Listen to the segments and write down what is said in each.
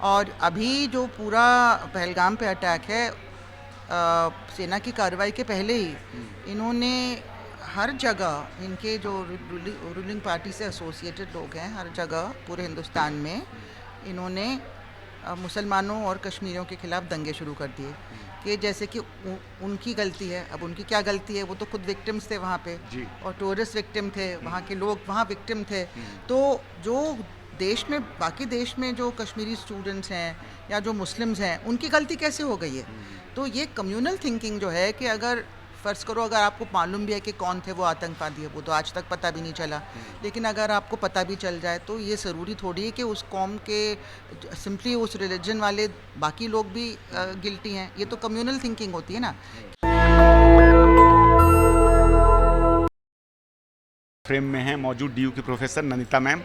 और अभी जो पूरा पहलगाम पे अटैक है, सेना की कार्रवाई के पहले ही इन्होंने हर जगह, इनके जो रूलिंग पार्टी से एसोसिएटेड लोग हैं, हर जगह पूरे हिंदुस्तान में इन्होंने मुसलमानों और कश्मीरियों के खिलाफ दंगे शुरू कर दिए कि जैसे कि उनकी गलती है। अब उनकी क्या गलती है, वो तो खुद विक्टिम्स थे वहाँ पे जी। और टूरिस्ट विक्टिम थे, वहाँ के लोग वहाँ विक्टिम थे। तो जो देश में, बाकी देश में जो कश्मीरी स्टूडेंट्स हैं या जो मुस्लिम्स हैं, उनकी गलती कैसे हो गई है? तो ये कम्युनल थिंकिंग जो है कि अगर फ़र्ज़ करो, अगर आपको मालूम भी है कि कौन थे वो आतंकवादी है, वो तो आज तक पता भी नहीं चला, लेकिन अगर आपको पता भी चल जाए तो ये ज़रूरी थोड़ी है कि उस कौम के सिंपली उस रिलीजन वाले बाकी लोग भी गिल्टी हैं। ये तो कम्युनल थिंकिंग होती है ना। फ्रेम में हैं मौजूद डीयू की professor Nandita ma'am.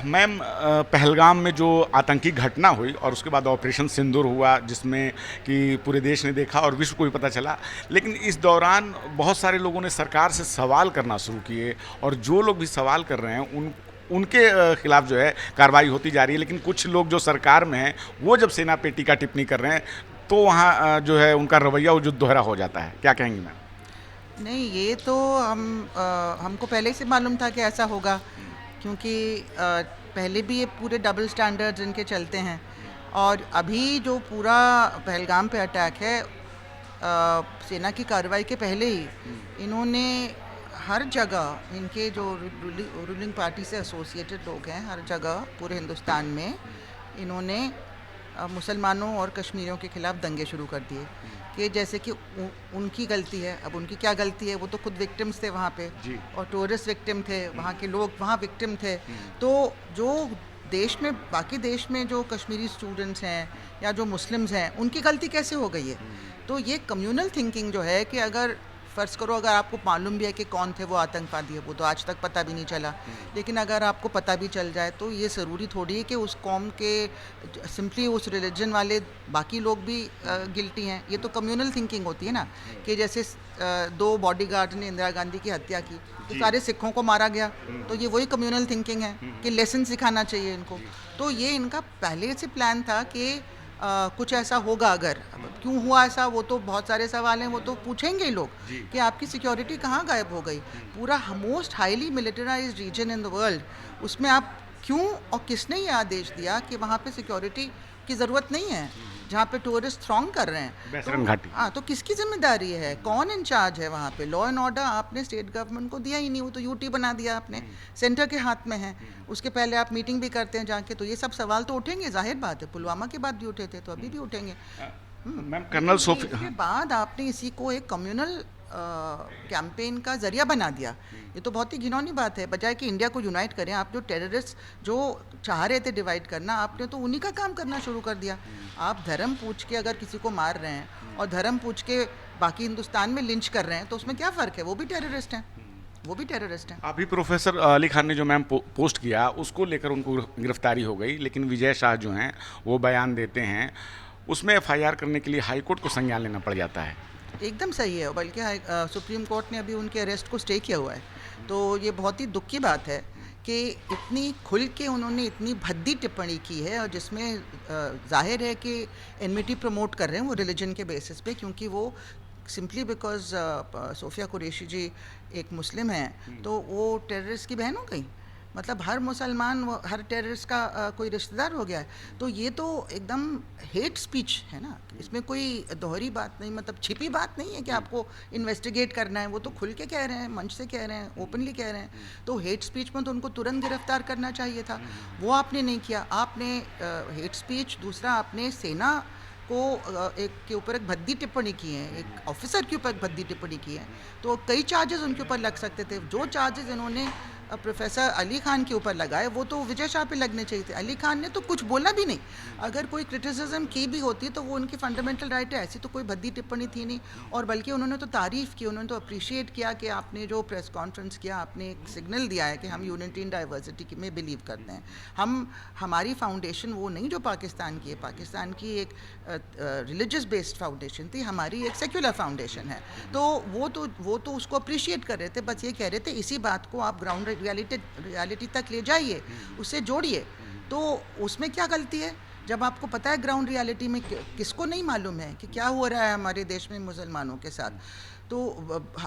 Ma'am, Pahalgam में जो आतंकी घटना हुई और उसके बाद ऑपरेशन सिंदूर हुआ, जिसमें कि पूरे देश ने देखा और विश्व को भी पता चला, लेकिन इस दौरान बहुत सारे लोगों ने सरकार से सवाल करना शुरू किए और जो लोग भी सवाल कर रहे हैं उनके खिलाफ जो है कार्रवाई होती जा रही है। लेकिन कुछ लोग जो सरकार में हैं वो जब सेना पे टीका टिप्पणी कर रहे हैं तो वहाँ जो है उनका रवैया वो जो दोहरा हो जाता है। क्या कहेंगी मैम? नहीं, ये तो हमको पहले से मालूम था कि ऐसा होगा, क्योंकि पहले भी ये पूरे डबल स्टैंडर्ड्स इनके चलते हैं। और अभी जो पूरा पहलगाम पे अटैक है, सेना की कार्रवाई के पहले ही इन्होंने हर जगह, इनके जो रूलिंग पार्टी से एसोसिएटेड लोग हैं, हर जगह पूरे हिंदुस्तान में इन्होंने मुसलमानों और कश्मीरियों के खिलाफ दंगे शुरू कर दिए कि जैसे कि उनकी गलती है। अब उनकी क्या गलती है, वो तो खुद विक्टिम्स थे वहाँ पे जी। और टूरिस्ट विक्टिम थे, वहाँ के लोग वहाँ विक्टिम थे। तो जो देश में, बाकी देश में जो कश्मीरी स्टूडेंट्स हैं या जो मुस्लिम्स हैं, उनकी गलती कैसे हो गई है? तो ये कम्युनल थिंकिंग जो है कि अगर फ़र्ज़ करो, अगर आपको मालूम भी है कि कौन थे वो आतंकवादी है, वो तो आज तक पता भी नहीं चला, लेकिन अगर आपको पता भी चल जाए तो ये ज़रूरी थोड़ी है कि उस कौम के सिंपली उस रिलीजन वाले बाकी लोग भी गिल्टी हैं। ये तो कम्युनल थिंकिंग होती है ना, कि जैसे दो बॉडीगार्ड ने इंदिरा गांधी की हत्या की तो सारे सिखों को मारा गया, तो ये वही कम्युनल थिंकिंग है कि लेसन सिखाना चाहिए इनको। तो ये इनका पहले से प्लान था कि कुछ ऐसा होगा। अगर क्यों हुआ ऐसा, वो तो बहुत सारे सवाल हैं, वो तो पूछेंगे ही लोग कि आपकी सिक्योरिटी कहाँ गायब हो गई? पूरा most highly militarized region in the world, उसमें आप क्यों और किसने ये आदेश दिया कि वहाँ पे सिक्योरिटी की ज़रूरत नहीं है, जहाँ पे टूरिस्ट थ्रॉन्ग कर रहे हैं? बैसरन घाटी। हाँ, तो किसकी जिम्मेदारी है? कौन इंचार्ज है वहाँ पे? लॉ एंड ऑर्डर आपने स्टेट गवर्नमेंट को दिया ही नहीं, वो तो यूटी बना दिया आपने, सेंटर के हाथ में है। उसके पहले आप मीटिंग भी करते हैं जाके, तो ये सब सवाल तो उठेंगे, जाहिर बात है। पुलवामा के बाद भी उठे थे तो अभी भी उठेंगे। Ma'am, colonel Sofi. इसके बाद आपने इसी को एक कम्युनल कैंपेन का जरिया बना दिया। ये तो बहुत ही घिनौनी बात है। बजाय कि इंडिया को यूनाइट करें, आप जो टेररिस्ट जो चाह रहे थे डिवाइड करना, आपने तो उन्हीं का काम करना शुरू कर दिया। आप धर्म पूछ के अगर किसी को मार रहे हैं और धर्म पूछ के बाकी हिंदुस्तान में लिंच कर रहे हैं, तो उसमें क्या फ़र्क है? वो भी टेररिस्ट हैं, वो भी टेररिस्ट हैं। अभी प्रोफेसर अली खान ने जो मैम पोस्ट किया उसको लेकर उनको गिरफ्तारी हो गई, लेकिन विजय शाह जो हैं वो बयान देते हैं, उसमें एफआईआर करने के लिए हाई कोर्ट को संज्ञान लेना पड़ जाता है। एकदम सही है, बल्कि सुप्रीम कोर्ट ने अभी उनके अरेस्ट को स्टे किया हुआ है। तो ये बहुत ही दुख की बात है कि इतनी खुल के उन्होंने इतनी भद्दी टिप्पणी की है, और जिसमें जाहिर है कि एनमिटी प्रमोट कर रहे हैं वो रिलीजन के बेसिस पे, क्योंकि वो सिंपली बिकॉज सोफिया कुरैशी जी एक मुस्लिम हैं तो वो टेररिस्ट की बहन हो गई। मतलब हर मुसलमान हर टेररिस्ट का कोई रिश्तेदार हो गया है। तो ये तो एकदम हेट स्पीच है ना, इसमें कोई दोहरी बात नहीं, मतलब छिपी बात नहीं है कि आपको इन्वेस्टिगेट करना है। वो तो खुल के कह रहे हैं, मंच से कह रहे हैं, ओपनली कह रहे हैं। तो हेट स्पीच में तो उनको तुरंत गिरफ्तार करना चाहिए था, वो आपने नहीं किया। आपने हेट स्पीच, दूसरा आपने सेना को एक के ऊपर एक भद्दी टिप्पणी की है, एक ऑफिसर के ऊपर एक भद्दी टिप्पणी की है। तो कई चार्जेस उनके ऊपर लग सकते थे। जो चार्जेस इन्होंने प्रोफेसर अली खान के ऊपर लगाए, वो तो विजय शाह पे लगने चाहिए थे। अली खान ने तो कुछ बोला भी नहीं। अगर कोई क्रिटिसिज्म की भी होती तो वो उनकी फंडामेंटल राइट है, ऐसी तो कोई भद्दी टिप्पणी थी नहीं। और बल्कि उन्होंने तो तारीफ़ की, उन्होंने तो अप्रिशिएट किया कि आपने जो प्रेस कॉन्फ्रेंस किया, आपने एक सिग्नल दिया है कि हम यूनिटी इन डाइवर्सिटी में बिलीव करते हैं। हमारी फाउंडेशन वो नहीं जो पाकिस्तान की है। पाकिस्तान की एक रिलीजियस बेस्ड फाउंडेशन थी, हमारी एक सेक्युलर फाउंडेशन है। तो वो तो उसको अप्रिशिएट कर रहे थे। बस ये कह रहे थे इसी बात को आप ग्राउंड रियलिटी तक ले जाइए, उससे जोड़िए। तो उसमें क्या गलती है? जब आपको पता है ग्राउंड रियलिटी में किसको नहीं मालूम है कि क्या हो रहा है हमारे देश में मुसलमानों के साथ। तो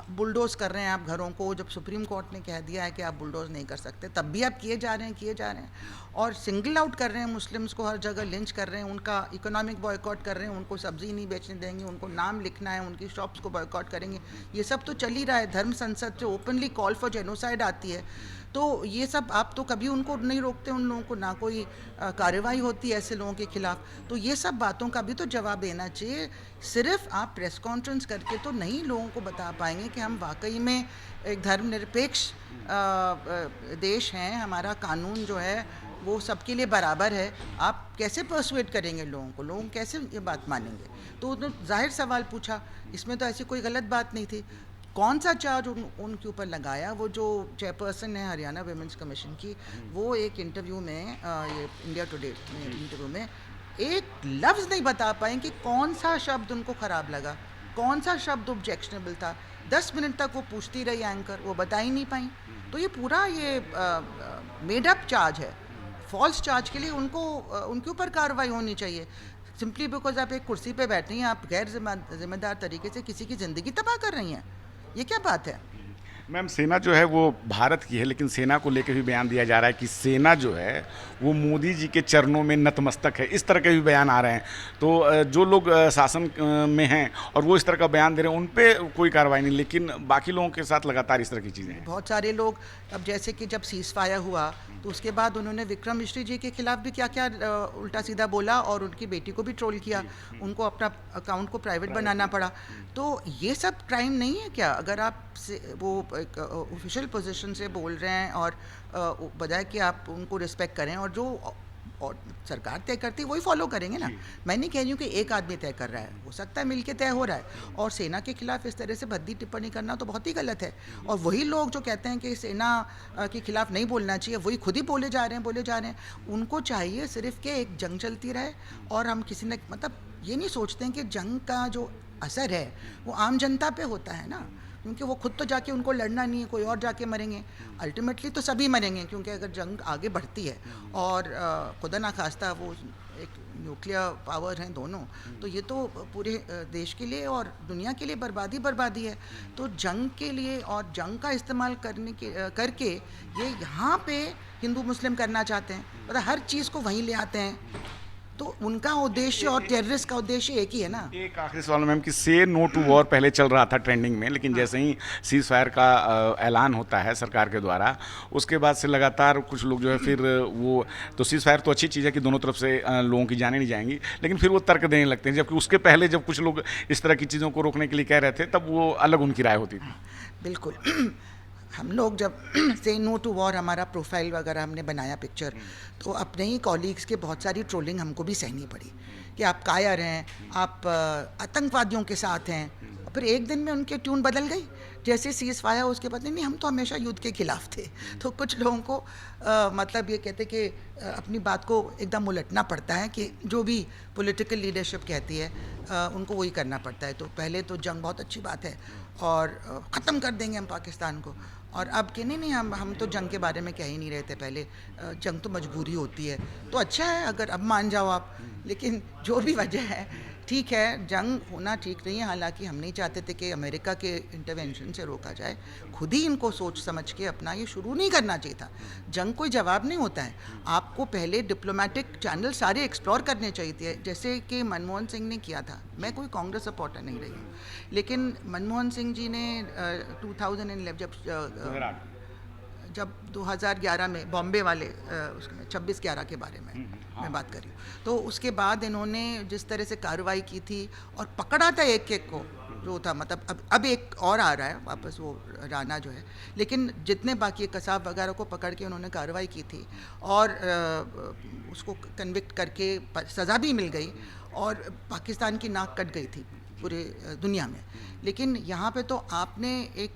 बुलडोज कर रहे हैं आप घरों को, जब सुप्रीम कोर्ट ने कह दिया है कि आप बुलडोज नहीं कर सकते, तब भी आप किए जा रहे हैं। और सिंगल आउट कर रहे हैं मुस्लिम्स को, हर जगह लिंच कर रहे हैं, उनका इकोनॉमिक बॉयकॉट कर रहे हैं, उनको सब्जी नहीं बेचने देंगे, उनको नाम लिखना है, उनकी शॉप्स को बॉयकॉट करेंगे। ये सब तो चल ही रहा है। धर्म संसद जो ओपनली कॉल फॉर जेनोसाइड आती है, तो ये सब आप तो कभी उनको नहीं रोकते, उन लोगों को ना कोई कार्रवाई होती है ऐसे लोगों के खिलाफ। तो ये सब बातों का भी तो जवाब देना चाहिए। सिर्फ आप प्रेस कॉन्फ्रेंस करके तो नहीं लोगों को बता पाएंगे कि हम वाकई में एक धर्मनिरपेक्ष देश हैं, हमारा कानून जो है वो सबके लिए बराबर है। आप कैसे पर्सुएट करेंगे लोगों को, लोग कैसे ये बात मानेंगे? तो जाहिर सवाल पूछा, इसमें तो ऐसी कोई गलत बात नहीं थी। कौन सा चार्ज उनके ऊपर लगाया? वो जो चेयरपर्सन है हरियाणा विमेंस कमीशन की, वो एक इंटरव्यू में ये इंडिया टुडे में इंटरव्यू में एक लफ्ज़ नहीं बता पाए कि कौन सा शब्द उनको ख़राब लगा, कौन सा शब्द ऑब्जेक्शनेबल था। 10 मिनट तक वो पूछती रही एंकर, वो बता ही नहीं पाई। तो ये पूरा ये मेड अप चार्ज है। फॉल्स चार्ज के लिए उनको उनके ऊपर कार्रवाई होनी चाहिए। सिंपली बिकॉज आप एक कुर्सी पे बैठ रही हैं, आप गैर जिम्मेदार तरीके से किसी की ज़िंदगी तबाह कर रही हैं। ये क्या बात है? मैम, सेना जो है वो भारत की है, लेकिन सेना को लेकर भी बयान दिया जा रहा है कि सेना जो है वो मोदी जी के चरणों में नतमस्तक है। इस तरह के भी बयान आ रहे हैं। तो जो लोग शासन में हैं और वो इस तरह का बयान दे रहे हैं, उन पे कोई कार्रवाई नहीं, लेकिन बाकी लोगों के साथ लगातार इस तरह की चीज़ें हैं। बहुत सारे लोग, अब जैसे कि जब सीज़ फायर हुआ तो उसके बाद उन्होंने विक्रम मिश्री जी के खिलाफ भी क्या क्या उल्टा सीधा बोला, और उनकी बेटी को भी ट्रोल किया, उनको अपना अकाउंट को प्राइवेट बनाना पड़ा। तो ये सब क्राइम नहीं है क्या? अगर आप वो एक ऑफिशियल पोजीशन से बोल रहे हैं और बजाय कि आप उनको रिस्पेक्ट करें, और जो और सरकार तय करती है वही फॉलो करेंगे ना। मैं नहीं कह रही हूँ कि एक आदमी तय कर रहा है, हो सकता है मिलके तय हो रहा है। और सेना के खिलाफ इस तरह से भद्दी टिप्पणी करना तो बहुत ही गलत है। और वही लोग जो कहते हैं कि सेना के खिलाफ नहीं बोलना चाहिए, वही खुद ही बोले जा रहे हैं। उनको चाहिए सिर्फ कि एक जंग चलती रहे, और हम किसी ने मतलब ये नहीं सोचते हैं कि जंग का जो असर है वो आम जनता पे होता है ना, क्योंकि वो खुद तो जाके उनको लड़ना नहीं है, कोई और जाके मरेंगे। अल्टीमेटली तो सभी मरेंगे, क्योंकि अगर जंग आगे बढ़ती है और खुदा ना खास्ता वो एक न्यूक्लियर पावर हैं दोनों, तो ये तो पूरे देश के लिए और दुनिया के लिए बर्बादी है। तो जंग के लिए और जंग का इस्तेमाल करके ये यहाँ पे हिंदू मुस्लिम करना चाहते हैं, मतलब हर चीज़ को वहीं ले आते हैं। तो उनका उद्देश्य और टेररिस्ट का उद्देश्य एक ही है ना। एक आखिरी सवाल मैम कि से नो टू वॉर पहले चल रहा था ट्रेंडिंग में, लेकिन जैसे ही सीज फायर का ऐलान होता है सरकार के द्वारा, उसके बाद से लगातार कुछ लोग जो है फिर वो, तो सीज फायर तो अच्छी चीज़ है कि दोनों तरफ से लोगों की जाने नहीं जाएंगी, लेकिन फिर वो तर्क देने लगते हैं। जबकि उसके पहले जब कुछ लोग इस तरह की चीज़ों को रोकने के लिए कह रहे थे, तब वो अलग उनकी राय होती थी। बिल्कुल। हम लोग जब से नो टू वॉर हमारा प्रोफाइल वगैरह हमने बनाया पिक्चर, तो अपने ही कॉलीग्स के बहुत सारी ट्रोलिंग हमको भी सहनी पड़ी कि आप कायर हैं, आप आतंकवादियों के साथ हैं। फिर एक दिन में उनके ट्यून बदल गई, जैसे सीज फायर उसके बाद नहीं हम तो हमेशा युद्ध के खिलाफ थे। तो कुछ लोगों को मतलब ये कहते कि अपनी बात को एकदम उलटना पड़ता है कि जो भी पॉलिटिकल लीडरशिप कहती है उनको वही करना पड़ता है। तो पहले तो जंग बहुत अच्छी बात है और ख़त्म कर देंगे हम पाकिस्तान को, और अब कि नहीं हम तो जंग के बारे में कह ही नहीं रहे थे पहले, जंग तो मजबूरी होती है। तो अच्छा है अगर अब मान जाओ आप, लेकिन जो भी वजह है ठीक है, जंग होना ठीक नहीं है। हालांकि हम नहीं चाहते थे कि अमेरिका के इंटरवेंशन से रोका जाए, खुद ही इनको सोच समझ के अपना ये शुरू नहीं करना चाहिए था। जंग कोई जवाब नहीं होता है, आपको पहले डिप्लोमेटिक चैनल सारे एक्सप्लोर करने चाहिए थे, जैसे कि मनमोहन सिंह ने किया था। मैं कोई कांग्रेस सपोर्टर नहीं रही हूँ, लेकिन मनमोहन सिंह जी ने 2011 जब 2011 में बॉम्बे वाले उसमें 26/11 के बारे में मैं बात कर रही हूँ, तो उसके बाद इन्होंने जिस तरह से कार्रवाई की थी और पकड़ा था एक एक को जो था, मतलब अब एक और आ रहा है वापस वो राणा जो है, लेकिन जितने बाकी कसाब वगैरह को पकड़ के उन्होंने कार्रवाई की थी और उसको कन्विक्ट करके सज़ा भी मिल गई और पाकिस्तान की नाक कट गई थी पूरे दुनिया में। लेकिन यहाँ पे तो आपने एक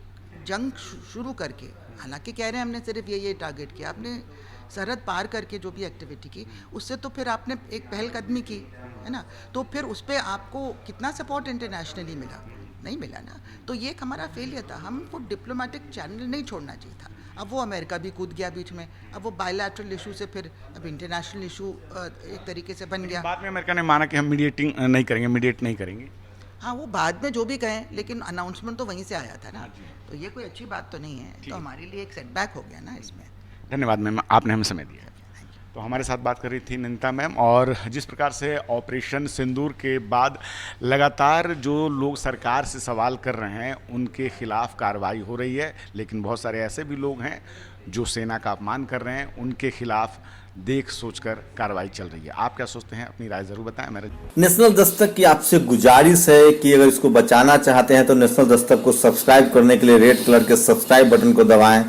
जंग शुरू करके, हालांकि कह रहे हैं हमने सिर्फ ये टारगेट किया, आपने सरहद पार करके जो भी एक्टिविटी की, उससे तो फिर आपने एक पहलकदमी की है ना। तो फिर उस पर आपको कितना सपोर्ट इंटरनेशनली मिला? नहीं मिला ना। तो ये एक हमारा फेलियर था, हमको डिप्लोमेटिक चैनल नहीं छोड़ना चाहिए था। अब वो अमेरिका भी कूद गया बीच में, अब वो बायलैटरल इशू से फिर अब इंटरनेशनल इशू एक तरीके से बन गया। बाद में अमेरिका ने माना कि हम मीडिएट नहीं करेंगे। हाँ, वो बाद में जो भी कहें, लेकिन अनाउंसमेंट तो वहीं से आया था ना, तो ये कोई अच्छी बात तो नहीं है, तो हमारे लिए एक सेटबैक हो गया ना इसमें। धन्यवाद मैम, आपने हमें समय दिया। तो हमारे साथ बात कर रही थी नंदिता मैम, और जिस प्रकार से ऑपरेशन सिंदूर के बाद लगातार जो लोग सरकार से सवाल कर रहे हैं उनके खिलाफ कार्रवाई हो रही है, लेकिन बहुत सारे ऐसे भी लोग हैं जो सेना का अपमान कर रहे हैं, उनके खिलाफ देख सोचकर कार्रवाई चल रही है। आप क्या सोचते हैं, अपनी राय जरूर बताएं। मेरे नेशनल दस्तक की आपसे गुजारिश है कि अगर इसको बचाना चाहते हैं तो नेशनल दस्तक को सब्सक्राइब करने के लिए रेड कलर के सब्सक्राइब बटन को दबाएं,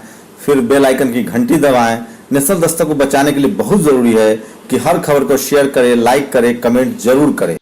फिर बेल आइकन की घंटी दबाएं। नेशनल दस्तक को बचाने के लिए बहुत जरूरी है कि हर खबर को शेयर करें, लाइक करें, कमेंट जरूर करें।